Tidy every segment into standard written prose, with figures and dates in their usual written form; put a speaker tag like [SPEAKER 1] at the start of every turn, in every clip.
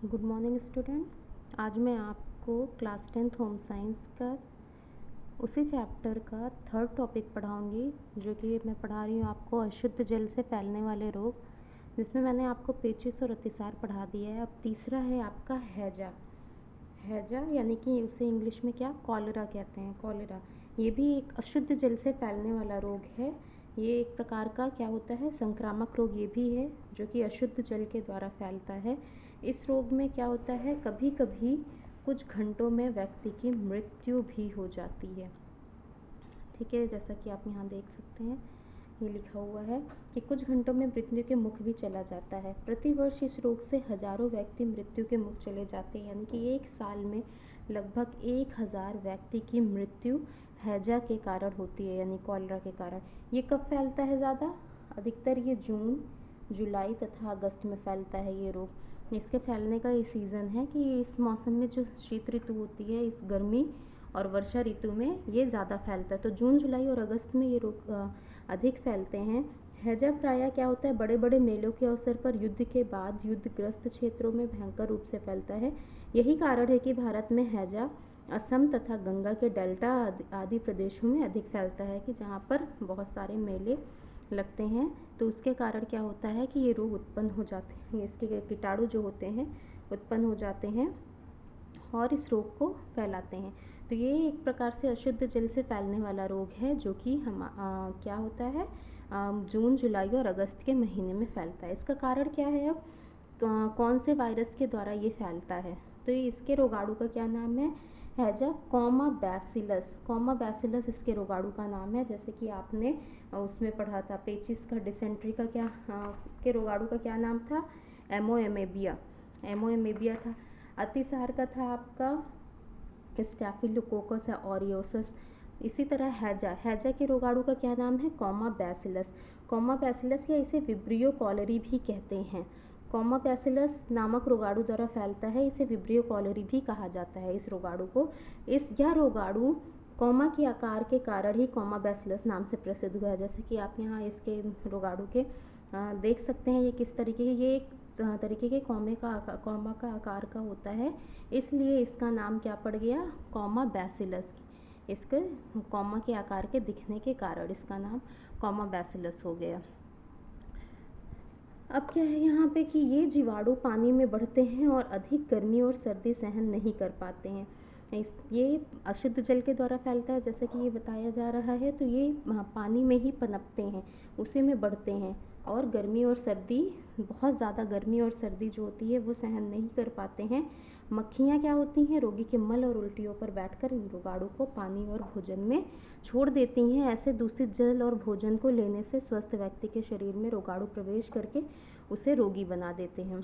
[SPEAKER 1] Good morning student. आज मैं आपको क्लास 10th होम साइंस का उसी चैप्टर का थर्ड टॉपिक पढ़ाऊंगी, जो कि मैं पढ़ा रही हूँ आपको अशुद्ध जल से फैलने वाले रोग, जिसमें मैंने आपको पेचिश और अतिसार पढ़ा दिया है। अब तीसरा है आपका हैजा। हैजा यानी कि उसे इंग्लिश में क्या कॉलेरा कहते हैं। कॉलेरा ये भी एक अशुद्ध जल से फैलने वाला रोग है। ये एक प्रकार का क्या होता है, संक्रामक रोग ये भी है, जो कि अशुद्ध जल के द्वारा फैलता है। इस रोग में क्या होता है, कभी कभी कुछ घंटों में व्यक्ति की मृत्यु भी हो जाती है। ठीक है, जैसा कि आप यहाँ देख सकते हैं, ये लिखा हुआ है कि कुछ घंटों में मृत्यु के मुख भी चला जाता है। प्रतिवर्ष इस रोग से हजारों व्यक्ति मृत्यु के मुख चले जाते हैं, यानी कि एक साल में लगभग 1000 व्यक्ति की मृत्यु हैजा के कारण होती है, यानी कॉलेरा के कारण। ये कब फैलता है ज़्यादा? अधिकतर ये जून, जुलाई तथा अगस्त में फैलता है ये रोग। इसके फैलने का ये सीज़न है कि इस मौसम में जो शीत ऋतु होती है, इस गर्मी और वर्षा ऋतु में ये ज़्यादा फैलता है। तो जून, जुलाई और अगस्त में ये रोग अधिक फैलते हैं। हैजा प्रायः क्या होता है, बड़े बड़े मेलों के अवसर पर युद्ध के बाद युद्धग्रस्त क्षेत्रों में भयंकर रूप से फैलता है। यही कारण है कि भारत में हैजा असम तथा गंगा के डेल्टा आदि प्रदेशों में अधिक फैलता है, कि जहाँ पर बहुत सारे मेले लगते हैं, तो उसके कारण क्या होता है कि ये रोग उत्पन्न हो जाते हैं। इसके कीटाणु जो होते हैं उत्पन्न हो जाते हैं और इस रोग को फैलाते हैं। तो ये एक प्रकार से अशुद्ध जल से फैलने वाला रोग है, जो कि क्या होता है, जून, जुलाई और अगस्त के महीने में फैलता है। इसका कारण क्या है? अब कौन से वायरस के द्वारा ये फैलता है? तो इसके रोगाणु का क्या नाम है? हैजा कॉमा बैसिलस। कॉमा बैसिलस इसके रोगाणु का नाम है। जैसे कि आपने उसमें पढ़ा था, पेचिस का, डिसेंट्री का क्या के रोगाणु का क्या नाम था? एमोएमेबिया। एमोएमेबिया था। अतिसार का था आपका स्टैफिलोकोकस ऑरियोसस। इसी तरह हैजा, हैजा के रोगाणु का क्या नाम है? Comma bacillus. कॉमा बैसिलस या इसे विब्रियो कॉलेरी भी कहते हैं। कॉमा बैसिलस नामक रोगाणु द्वारा फैलता है, इसे विब्रियो कॉलेरी भी कहा जाता है इस रोगाणु को। यह रोगाणु कॉमा के आकार के कारण ही कॉमा बैसिलस नाम से प्रसिद्ध हुआ है। जैसे कि आप यहाँ इसके रोगाणु के देख सकते हैं, ये किस तरीके के, ये एक तरीके के कॉमा का आकार का होता है, इसलिए इसका नाम क्या पड़ गया? Comma bacillus. इसके कॉमा के आकार के दिखने के कारण इसका नाम कॉमा बैसिलस हो गया। अब क्या है यहाँ पे कि ये जीवाणु पानी में बढ़ते हैं और अधिक गर्मी और सर्दी सहन नहीं कर पाते हैं। ये अशुद्ध जल के द्वारा फैलता है, जैसे कि ये बताया जा रहा है। तो ये पानी में ही पनपते हैं, उसी में बढ़ते हैं, और गर्मी और सर्दी, बहुत ज़्यादा गर्मी और सर्दी जो होती है वो सहन नहीं कर पाते हैं। मक्खियाँ क्या होती हैं, रोगी के मल और उल्टियों पर बैठकर इन रोगाणु को पानी और भोजन में छोड़ देती हैं। ऐसे दूषित जल और भोजन को लेने से स्वस्थ व्यक्ति के शरीर में रोगाणु प्रवेश करके उसे रोगी बना देते हैं।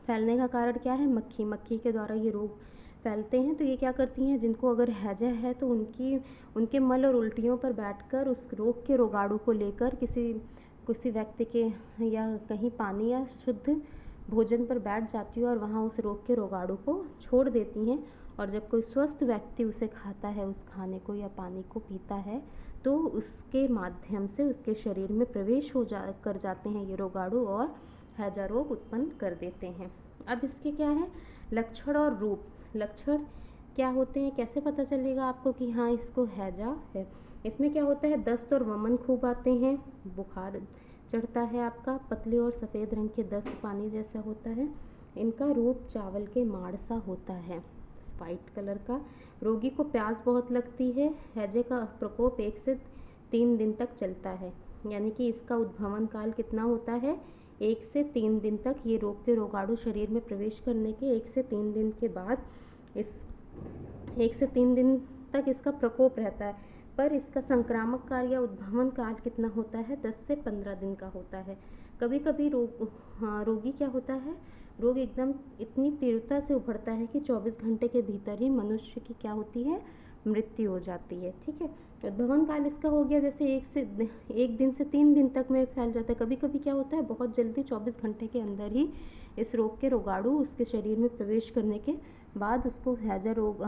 [SPEAKER 1] फैलने का कारण क्या है? मक्खी के द्वारा ये रोग फैलते हैं। तो ये क्या करती हैं, जिनको अगर हैजा है तो उनके मल और उल्टियों पर बैठकर उस रोग के रोगाणु को लेकर किसी व्यक्ति के या कहीं पानी या शुद्ध भोजन पर बैठ जाती है और वहाँ उस रोग के रोगाणु को छोड़ देती हैं। और जब कोई स्वस्थ व्यक्ति उसे खाता है, उस खाने को या पानी को पीता है, तो उसके माध्यम से उसके शरीर में प्रवेश कर जाते हैं ये रोगाणु और हैजा रोग उत्पन्न कर देते हैं। अब इसके क्या है लक्षण और रूप? लक्षण क्या होते हैं, कैसे पता चलेगा आपको कि हाँ इसको हैजा है? इसमें क्या होता है, दस्त और वमन खूब आते हैं, बुखार चढ़ता है आपका, पतले और सफ़ेद रंग के दस्त पानी जैसा होता है। इनका रूप चावल के माड़ सा होता है, वाइट कलर का। रोगी को प्यास बहुत लगती है। हैजे का प्रकोप 1 से 3 दिन तक चलता है, यानी कि इसका उद्भवन काल कितना होता है? 1 से 3 दिन तक। ये रोग के रोगाणु शरीर में प्रवेश करने के 1 से 3 दिन के बाद, इस 1 से 3 दिन तक इसका प्रकोप रहता है। पर इसका संक्रामक काल या उद्भवन काल कितना होता है? 10 से 15 दिन का होता है। कभी कभी रोगी क्या होता है, रोग एकदम इतनी तीव्रता से उभरता है कि 24 घंटे के भीतर ही मनुष्य की क्या होती है? मृत्यु हो जाती है। ठीक है, उद्भवन काल इसका हो गया, जैसे 1 दिन से 3 दिन तक में फैल जाता है। कभी कभी क्या होता है, बहुत जल्दी 24 घंटे के अंदर ही इस रोग के रोगाणु उसके शरीर में प्रवेश करने के बाद उसको हैजा रोग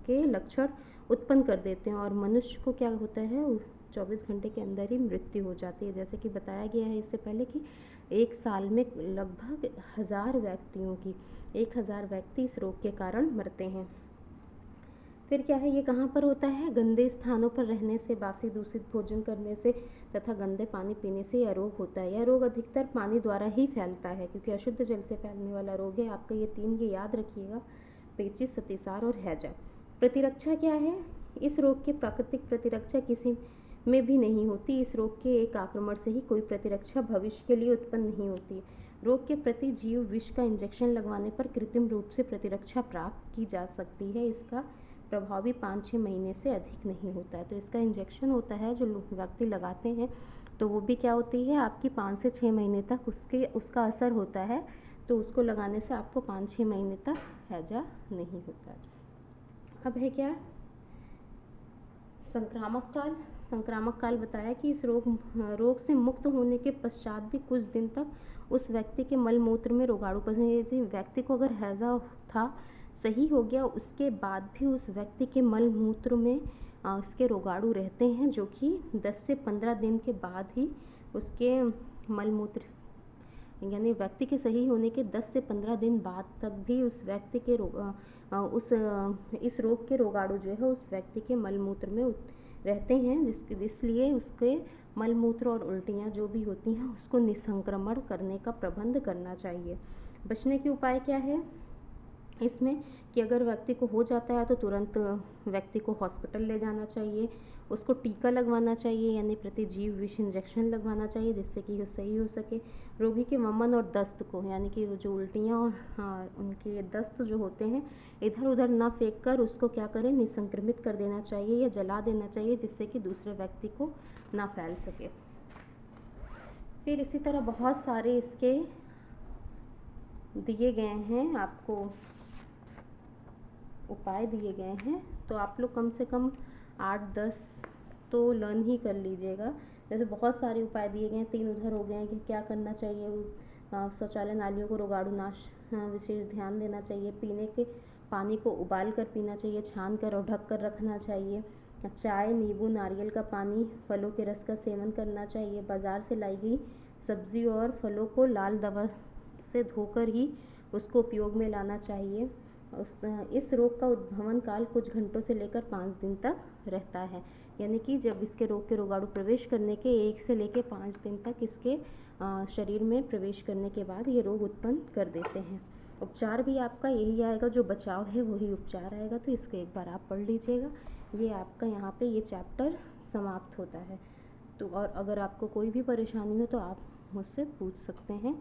[SPEAKER 1] के लक्षण उत्पन्न कर देते हैं, और मनुष्य को क्या होता है, 24 घंटे के अंदर ही मृत्यु हो जाती है। जैसे कि बताया गया है इससे पहले कि एक साल में लगभग 1000 व्यक्ति इस रोग के कारण मरते हैं। फिर क्या है, ये कहाँ पर होता है? गंदे स्थानों पर रहने से, बासी दूषित भोजन करने से तथा गंदे पानी पीने से यह रोग होता है। यह रोग अधिकतर पानी द्वारा ही फैलता है, क्योंकि अशुद्ध जल से फैलने वाला रोग है। आपका ये 3 ये याद रखिएगा, पेचिश, अतिसार और हैजा। प्रतिरक्षा क्या है? इस रोग की प्राकृतिक प्रतिरक्षा किसी में भी नहीं होती। इस रोग के एक आक्रमण से ही कोई प्रतिरक्षा भविष्य के लिए उत्पन्न नहीं होती। रोग के प्रति जीव विष का इंजेक्शन लगवाने पर कृत्रिम रूप से प्रतिरक्षा प्राप्त की जा सकती है। इसका प्रभाव भी 5-6 महीने से अधिक नहीं होता है। तो इसका इंजेक्शन होता है जो व्यक्ति लगाते हैं, तो वो भी क्या होती है, आपकी 5 से 6 महीने तक उसका असर होता है। तो उसको लगाने से आपको 5-6 महीने तक हैजा नहीं होता है। अब है क्या, संक्रामक काल। संक्रामक काल बताया कि इस रोग से मुक्त होने के पश्चात भी कुछ दिन तक उस व्यक्ति के मल मूत्र में रोगाणुपन, व्यक्ति को अगर हैजा था, सही हो गया, उसके बाद भी उस व्यक्ति के मल मूत्र में इसके रोगाणु रहते हैं, जो कि 10 से 15 दिन के बाद ही उसके मल मूत्र, यानी व्यक्ति के सही होने के 10 से 15 दिन बाद तक भी उस व्यक्ति के इस रोग के रोगाणु जो है उस व्यक्ति के मल मूत्र में रहते हैं, इसलिए उसके मल मूत्र और उल्टियाँ जो भी होती हैं उसको निसंक्रमण करने का प्रबंध करना चाहिए। बचने के उपाय क्या है इसमें, कि अगर व्यक्ति को हो जाता है तो तुरंत व्यक्ति को हॉस्पिटल ले जाना चाहिए, उसको टीका लगवाना चाहिए, यानी प्रतिजीव विष इंजेक्शन लगवाना चाहिए, जिससे कि वो सही हो सके। रोगी के वमन और दस्त को, यानी कि वो जो उल्टियाँ और उनके दस्त जो होते हैं, इधर उधर ना फेंक कर उसको क्या करें, निसंक्रमित कर देना चाहिए या जला देना चाहिए, जिससे कि दूसरे व्यक्ति को ना फैल सके। फिर इसी तरह बहुत सारे इसके दिए गए हैं, आपको उपाय दिए गए हैं, तो आप लोग कम से कम 8-10 तो लर्न ही कर लीजिएगा। जैसे बहुत सारे उपाय दिए गए हैं, 3 उधर हो गए हैं कि क्या करना चाहिए, शौचालय नालियों को रोगाणुनाश विशेष ध्यान देना चाहिए, पीने के पानी को उबाल कर पीना चाहिए, छान कर और ढक कर रखना चाहिए, चाय, नींबू, नारियल का पानी, फलों के रस का सेवन करना चाहिए, बाज़ार से लाई गई सब्जी और फलों को लाल दवा से धोकर ही उसको उपयोग में लाना चाहिए। इस रोग का उद्भवन काल कुछ घंटों से लेकर 5 दिन तक रहता है, यानी कि जब इसके रोग के रोगाणु प्रवेश करने के 1 से लेकर 5 दिन तक इसके शरीर में प्रवेश करने के बाद ये रोग उत्पन्न कर देते हैं। उपचार भी आपका यही आएगा, जो बचाव है वही उपचार आएगा, तो इसको एक बार आप पढ़ लीजिएगा। ये आपका यहाँ पे ये चैप्टर समाप्त होता है। तो और अगर आपको कोई भी परेशानी हो तो आप मुझसे पूछ सकते हैं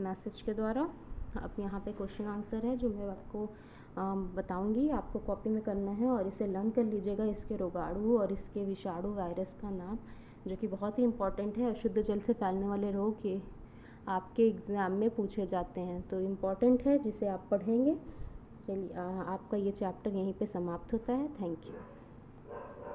[SPEAKER 1] मैसेज के द्वारा। अब यहाँ पे क्वेश्चन आंसर है जो मैं आपको बताऊंगी, आपको कॉपी में करना है और इसे लर्न कर लीजिएगा, इसके रोगाणु और इसके विषाणु वायरस का नाम, जो कि बहुत ही इम्पॉर्टेंट है। अशुद्ध जल से फैलने वाले रोग ये आपके एग्ज़ाम में पूछे जाते हैं, तो इम्पॉर्टेंट है, जिसे आप पढ़ेंगे। चलिए आपका ये चैप्टर यहीं पे समाप्त होता है। Thank you.